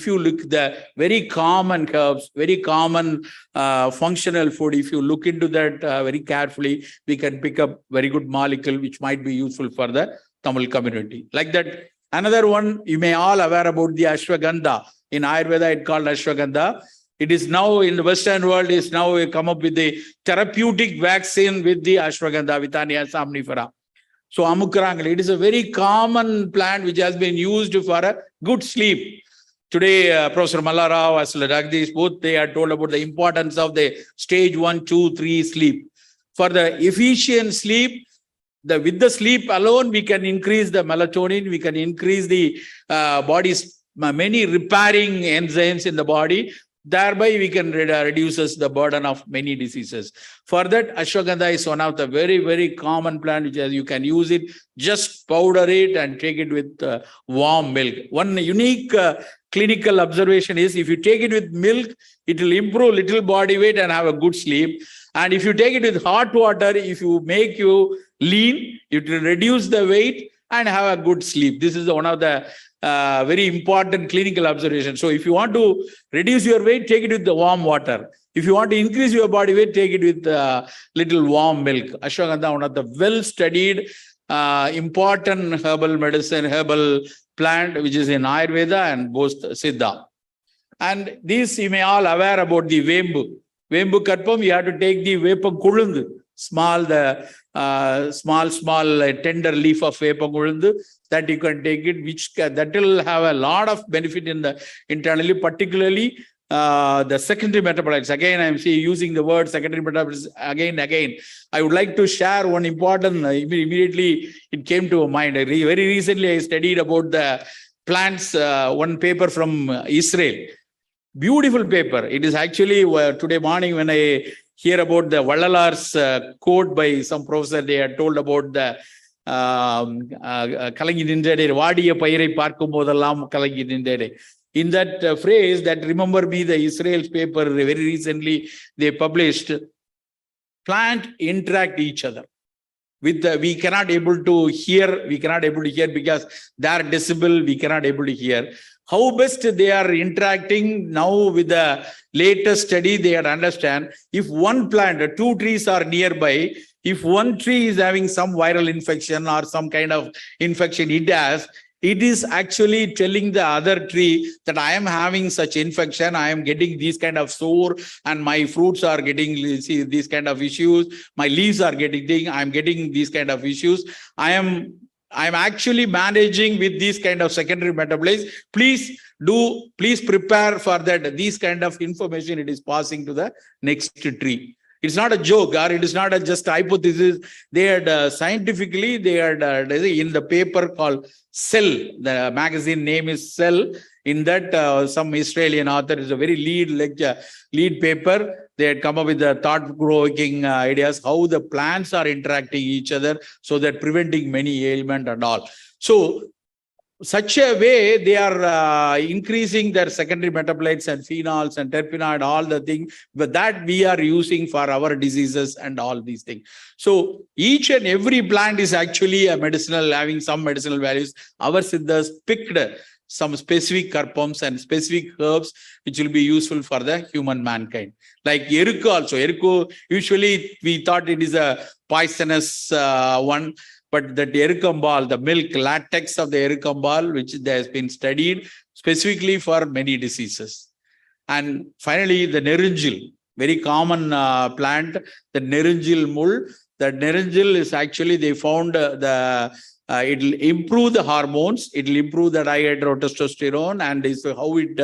if you look the very common herbs, very common functional food, if you look into that very carefully, we can pick up very good molecule which might be useful for the Tamil community. Like that, another one, you may all aware about the ashwagandha. In Ayurveda, it's called ashwagandha. It is now in the Western world, is now come up with the therapeutic vaccine with the ashwagandha, Withania somnifera. So amukrangala, it is a very common plant which has been used for a good sleep. Today, Professor Mallarao as well as Jagdish, both they are told about the importance of the stage 1, 2, 3 sleep. For the efficient sleep, with the sleep alone, we can increase the melatonin, we can increase the body's many repairing enzymes in the body. Thereby, we can reduce the burden of many diseases. For that, ashwagandha is one of the very, very common plant which you can use it, just powder it and take it with warm milk. One unique clinical observation is if you take it with milk, it will improve little body weight and have a good sleep. And if you take it with hot water, if you make you lean, it will reduce the weight and have a good sleep. This is one of the very important clinical observation. So if you want to reduce your weight, take it with the warm water. If you want to increase your body weight, take it with little warm milk. Ashwagandha, one of the well-studied, important herbal medicine, herbal plant, which is in Ayurveda and both Siddha. And this, you may all aware about the Vembu. Vembu Karpam, you have to take the Vepam Kulundu, small tender leaf of Vepam Kulundu, that you can take it, which that will have a lot of benefit in the internally, particularly the secondary metabolites. Again, I'm using the word secondary metabolites again. I would like to share one important, immediately it came to mind. Very recently, I studied about the plants, one paper from Israel. Beautiful paper. It is actually today morning when I hear about the Vallalar's quote by some professor, they are told about the Kalangidindade, Vadiya Pairai Parkum Modalam Kalangidindade. In that phrase, that remember me, the Israel's paper very recently, they published, plant interact each other. With we cannot able to hear because they are decibel, we cannot able to hear. How best they are interacting now with the latest study, they understand if one plant, 2 trees are nearby, if one tree is having some viral infection or some kind of infection it is actually telling the other tree that I am having such infection, I am getting these kind of sore and my fruits are getting these kind of issues, my leaves are getting, I am getting these kind of issues. I am actually managing with these kind of secondary metabolites. Please prepare for that. These kind of information it is passing to the next tree. It's not a joke, or it is not just a hypothesis. They had scientifically, they had in the paper called Cell. The magazine name is Cell. In that, some Australian author is a very lead paper. They had come up with the thought-provoking ideas how the plants are interacting each other, so that preventing many ailment and all. So, such a way they are increasing their secondary metabolites and phenols and terpenoid, all the things, but that we are using for our diseases and all these things. So each and every plant is actually a medicinal, having some medicinal values. Our Siddhas picked some specific karpams and specific herbs which will be useful for the human mankind. Like Erukku also. Erukku, usually we thought it is a poisonous one. But the erucambal, the milk, latex of the erucambal, which has been studied specifically for many diseases. And finally, the nerunjil, very common plant, the nerunjil mull. The nerunjil is actually, they found it will improve the hormones, it will improve the dihydrotestosterone, and is how it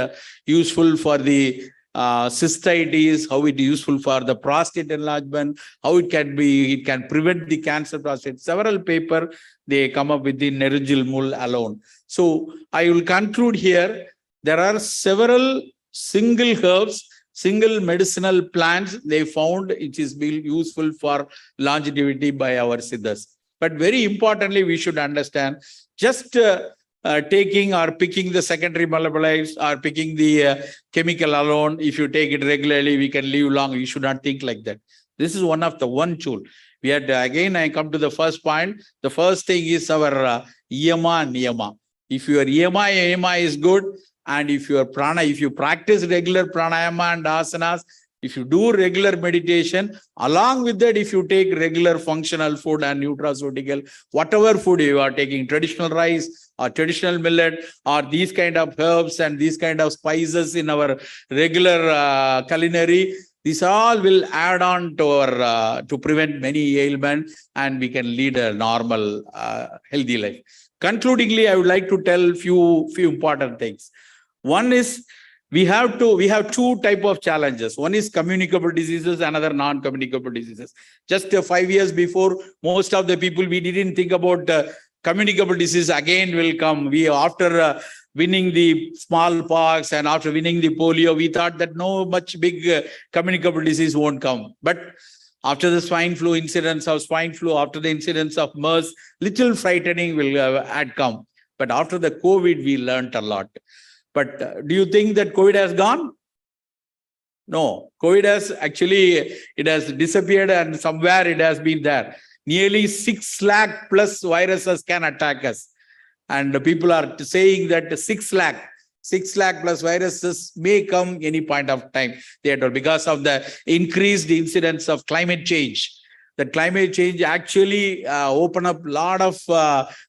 useful for the cystitis, how it is useful for the prostate enlargement, how it can prevent the cancer prostate. Several paper they come up with the nerunjil mull alone. So I will conclude here. There are several single herbs, single medicinal plants they found which is being useful for longevity by our Siddhas. But very importantly, we should understand just taking or picking the secondary metabolites or picking the chemical alone, if you take it regularly, we can live long. You should not think like that. This is one tool. We had, again, I come to the first point. The first thing is our yama and niyama. If your yama is good, And if you practice regular pranayama and asanas, if you do regular meditation, along with that, if you take regular functional food and nutraceutical, whatever food you are taking, traditional rice or traditional millet or these kind of herbs and these kind of spices in our regular culinary, these all will add on to our to prevent many ailments, and we can lead a normal, healthy life. Concludingly, I would like to tell few important things. One is we have two type of challenges. One is communicable diseases, another non-communicable diseases. Just 5 years before, most of the people, we didn't think about communicable disease again will come. We after winning the smallpox and after winning the polio, we thought that no much big communicable disease won't come. But after the swine flu incidents of swine flu, after the incidents of MERS, little frightening will had come. But after the COVID, we learned a lot. But do you think that COVID has gone? No, COVID has actually, it has disappeared and somewhere it has been there. Nearly 6 lakh plus viruses can attack us. And the people are saying that 6 lakh plus viruses may come any point of time because of the increased incidence of climate change. The climate change actually open up a lot of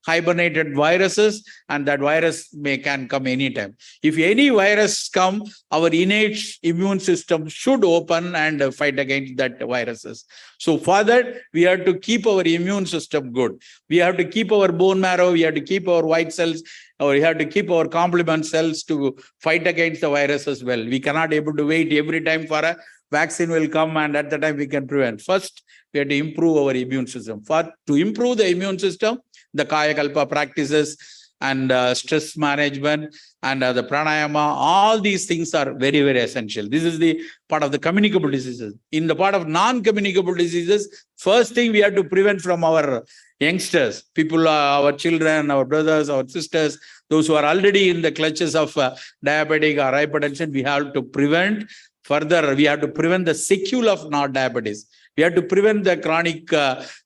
hibernated viruses, and that virus can come anytime. If any virus come, our innate immune system should open and fight against that viruses. So for that, we have to keep our immune system good. We have to keep our bone marrow, we have to keep our white cells, or we have to keep our complement cells to fight against the virus as well. We cannot able to wait every time for a vaccine will come and at the time we can prevent. First, we have to improve our immune system. To improve the immune system, the Kayakalpa practices and stress management and the pranayama, all these things are very, very essential. This is the part of the communicable diseases. In the part of non-communicable diseases, first thing we have to prevent from our youngsters, people, our children, our brothers, our sisters, those who are already in the clutches of diabetic or hypertension, we have to prevent. Further, we have to prevent the sequelae of non-diabetes. We have to prevent the chronic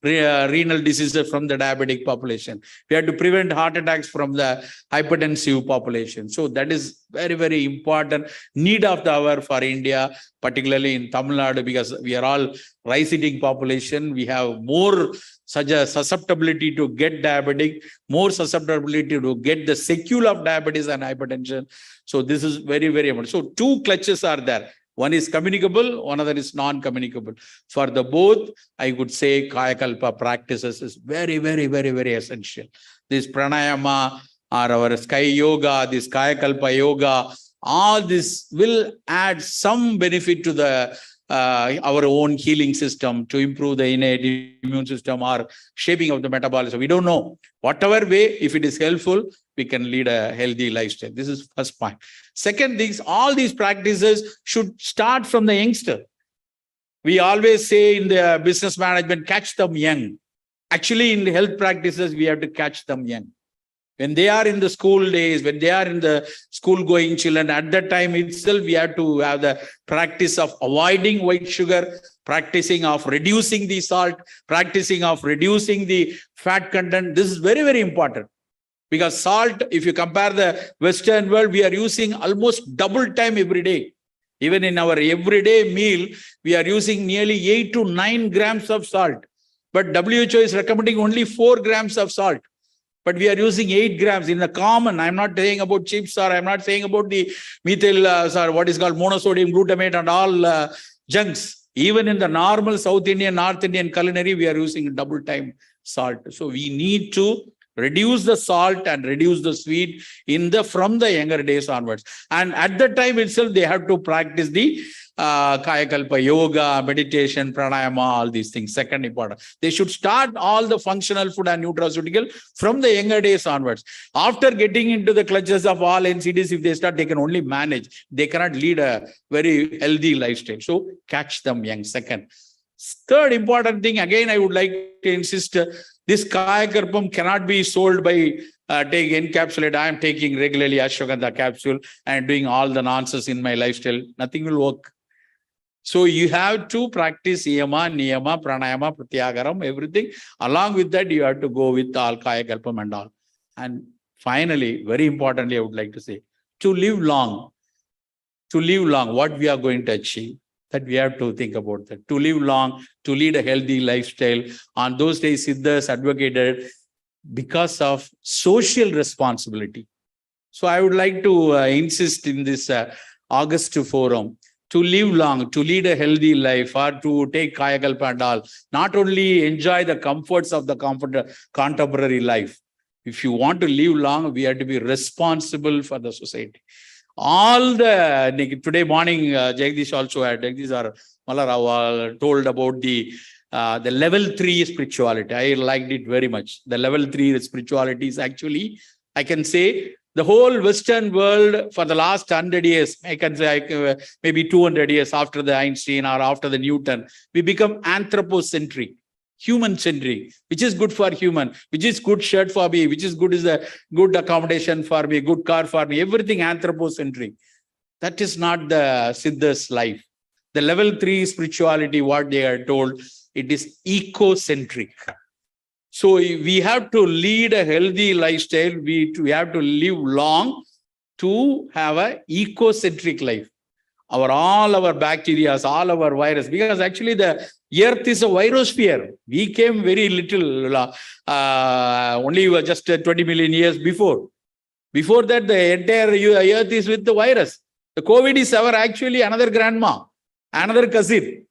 renal diseases from the diabetic population. We have to prevent heart attacks from the hypertensive population. So that is very, very important need of the hour for India, particularly in Tamil Nadu, because we are all rice-eating population. We have more such a susceptibility to get diabetic, more susceptibility to get the sequelae of diabetes and hypertension. So this is very, very important. So 2 clutches are there. One is communicable, one other is non-communicable. For the both, I would say Kayakalpa practices is very, very, very, very essential. This pranayama or our sky yoga, this Kayakalpa yoga, all this will add some benefit to the our own healing system to improve the innate immune system or shaping of the metabolism. We don't know. Whatever way, if it is helpful, we can lead a healthy lifestyle. This is first point. Second thing, all these practices should start from the youngster. We always say in the business management, catch them young. Actually, in the health practices, we have to catch them young. When they are in the school days, when they are in the school-going children, at that time itself, we have to have the practice of avoiding white sugar, practicing of reducing the salt, practicing of reducing the fat content. This is very, very important. Because salt, if you compare the Western world, we are using almost double time every day. Even in our everyday meal, we are using nearly 8 to 9 grams of salt. But WHO is recommending only 4 grams of salt. But we are using 8 grams in the common. I'm not saying about chips, or I'm not saying about the methyl or what is called monosodium glutamate and all junks. Even in the normal South Indian, North Indian culinary, we are using double time salt. So we need to reduce the salt and reduce the sweet from the younger days onwards. And at that time itself, they have to practice the Kayakalpa yoga, meditation, pranayama, all these things. Second important. They should start all the functional food and nutraceutical from the younger days onwards. After getting into the clutches of all NCDs, if they start, they can only manage. They cannot lead a very healthy lifestyle. So catch them young. Second. Third important thing, again, I would like to insist, this Kayakalpam cannot be sold by take encapsulate. I am taking regularly ashwagandha capsule and doing all the nonsense in my lifestyle. Nothing will work. So you have to practice yama, niyama, pranayama, pratyagaram, everything. Along with that, you have to go with all Kayakalpam and all. And finally, very importantly, I would like to say, to live long, what we are going to achieve, that we have to think about that. To live long, to lead a healthy lifestyle. On those days, Siddhas advocated because of social responsibility. So I would like to insist in this August forum, to live long, to lead a healthy life, or to take Kayakalpa and all, not only enjoy the comforts of the contemporary life. If you want to live long, we have to be responsible for the society. All the, today morning, Jagdish also had, Jagdish or Malarao told about the level 3 spirituality. I liked it very much. The level 3 spirituality is actually, I can say, the whole Western world for the last 100 years, I can say maybe 200 years after the Einstein or after the Newton, we become anthropocentric, human-centric, which is good for human, which is good shirt for me, which is a good accommodation for me, good car for me, everything anthropocentric. That is not the Siddha's life. The level 3 spirituality, what they are told, it is ecocentric. So we have to lead a healthy lifestyle. We have to live long to have an ecocentric life. All our bacteria, all our virus, because actually the earth is a virosphere. We came very little, only just 20 million years before. Before that, the entire earth is with the virus. The COVID is actually another grandma, another cousin.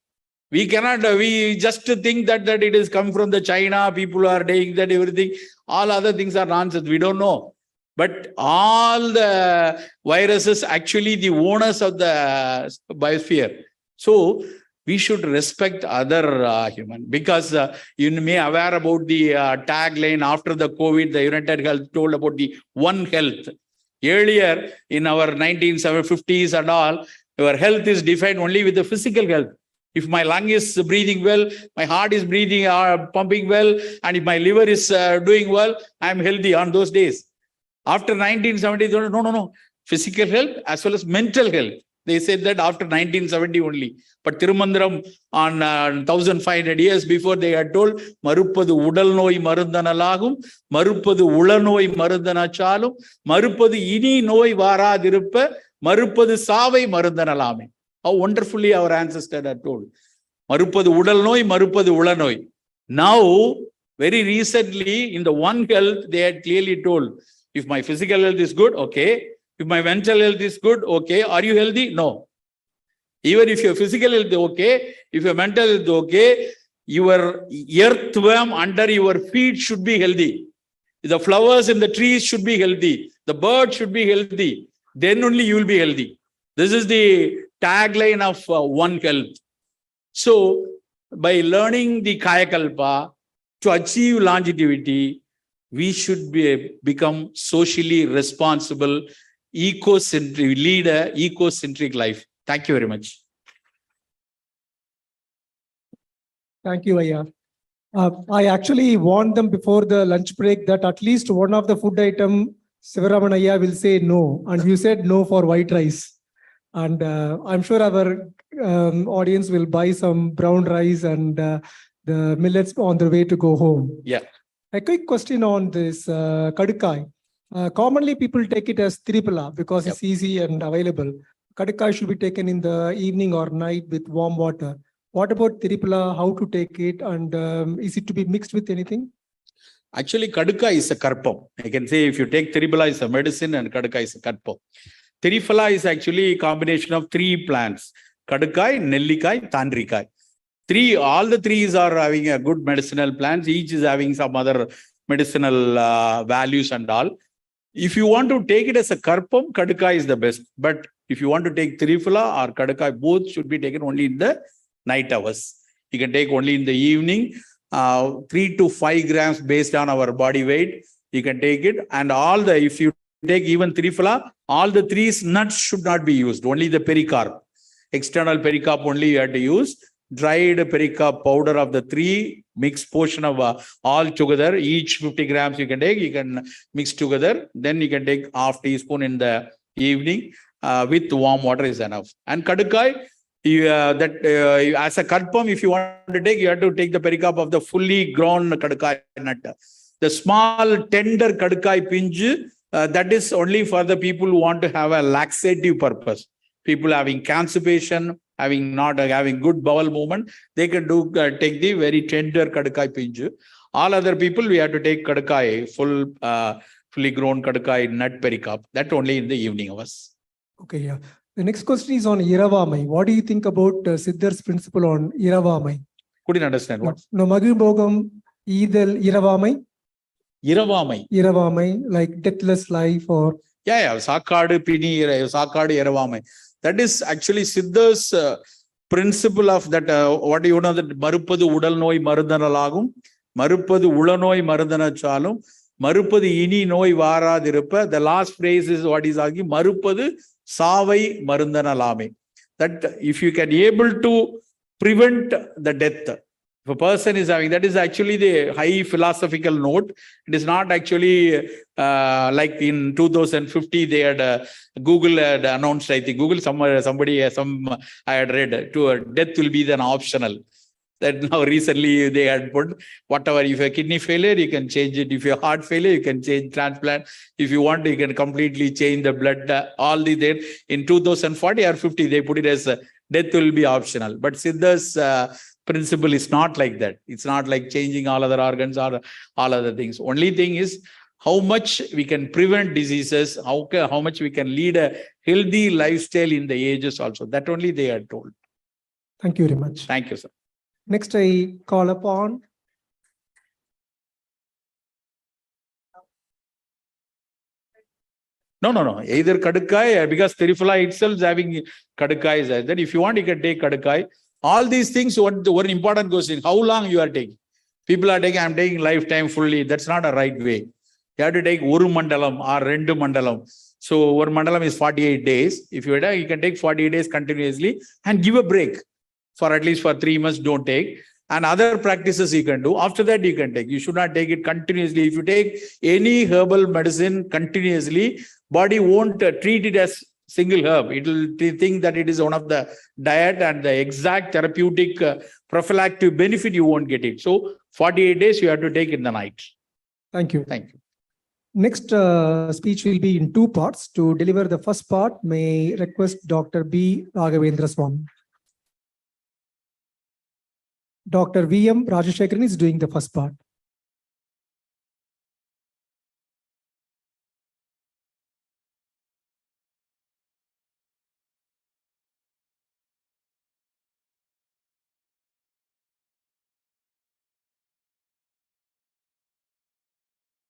We cannot, we just think that it is come from the China, people are saying that everything, all other things are nonsense. We don't know. But all the viruses, actually the owners of the biosphere. So we should respect other human, because you may aware about the tagline after the COVID, the United Health told about the One Health. Earlier in our 1950s and all, our health is defined only with the physical health. If my lung is breathing well, my heart is breathing, pumping well, and if my liver is doing well, I am healthy on those days. After 1970, no. Physical health as well as mental health. They said that after 1970 only. But Tirumandaram on 1500 years before, they had told, Marupadu udal noi marundanalagum, Marupadu ulanoi marundanachalum, Marupadu ini noi varadiruppa, Marupadu savai marundanalame. How wonderfully our ancestors had told. Marupadu udal noi, Marupadu ulanoi. Now, very recently, in the One Health, they had clearly told, if my physical health is good, okay. If my mental health is good, okay. Are you healthy? No. Even if your physical health is okay, if your mental health is okay, your earthworm under your feet should be healthy. The flowers in the trees should be healthy. The bird should be healthy. Then only you will be healthy. This is the tagline of One Health. So, by learning the Kayakalpa to achieve longevity, we should become socially responsible, ecocentric, lead a ecocentric life. Thank you very much. Thank you, Ayya. I actually warned them before the lunch break that at least one of the food item, Sivaraman Ayya will say no. And you said no for white rice. And I'm sure our audience will buy some brown rice and the millets on their way to go home. Yeah. A quick question on this Kadukai. Commonly, people take it as Tiripala because it's easy and available. Kadukai should be taken in the evening or night with warm water. What about Tiripala? How to take it? And is it to be mixed with anything? Actually, Kadukai is a karpam. I can say if you take Tiripala, it's a medicine, and Kadukai is a karpam. Tiripala is actually a combination of 3 plants. Kadukai, Nellikai, Tandrikai. All the 3 are having a good medicinal plants. Each is having some other medicinal values and all. If you want to take it as a karpam, Kadukai is the best. But if you want to take Tiripala or Kadukai, both should be taken only in the night hours. You can take only in the evening, 3 to 5 grams based on our body weight. You can take it. And if you take even Tiripala, all the 3 nuts should not be used. Only the pericarp. External pericarp only you have to use. Dried pericarp powder of the 3 mixed portion of all together, each 50 grams you can take, you can mix together. Then you can take half teaspoon in the evening with warm water is enough. And Kadukai, as a karpam, if you want to take, you have to take the pericarp of the fully grown Kadukai nut. The small tender Kadukai pinch, that is only for the people who want to have a laxative purpose. People having constipation, having good bowel movement, they can take the very tender kadakai pinju. All other people, we have to take kadakai, fully grown kadakai nut pericarp. That only in the evening hours. Okay, yeah. The next question is on Iravamai. What do you think about Siddhar's principle on Iravamai? Couldn't understand what? No, Magubogam, Idel Iravamai? Iravamai, like deathless life or... Yeah, Sakadu Pini, Sakadu Iravamai. That is actually Siddha's principle of that, what do you know, that Marupadu Udal Noi Marudana Lagum, Marupadu Ulanoi Marudana Chalum, Marupadu Ini Noi Vara Dirupa. The last phrase is what is arguing, Marupadu Savai Marundana Lame. That if you can able to prevent the death, if a person is having, that is actually the high philosophical note. It is not actually like in 2050 they had Google had announced, I think Google I had read to death will be then optional. That now recently they had put whatever, if you have kidney failure, you can change it. If you have heart failure, you can change transplant. If you want, you can completely change the blood. All the there in 2040 or 50, they put it as death will be optional. But Siddha's principle is not like that. It's not like changing all other organs or all other things. Only thing is how much we can prevent diseases, how much we can lead a healthy lifestyle in the ages also. That only they are told. Thank you very much. Thank you, sir. Next, I call upon No. Either Kadukai, because Tiruphala itself is having Kadukai is that. If you want, you can take Kadukai. All these things, one important question, how long you are taking? People are taking, I'm taking lifetime fully. That's not a right way. You have to take Uru Mandalam or Rendu Mandalam. So one Mandalam is 48 days. If you can take 48 days continuously and give a break for at least for 3 months, don't take. And other practices you can do. After that, you can take. You should not take it continuously. If you take any herbal medicine continuously, body won't treat it as single herb. It will think that it is one of the diet and the exact therapeutic prophylactic benefit, you won't get it. So 48 days you have to take in the night. Thank you. Thank you. Next speech will be in 2 parts. To deliver the first part, may I request Dr. B. Raghavendra Swami. Dr. V.M. Rajashekharan is doing the first part.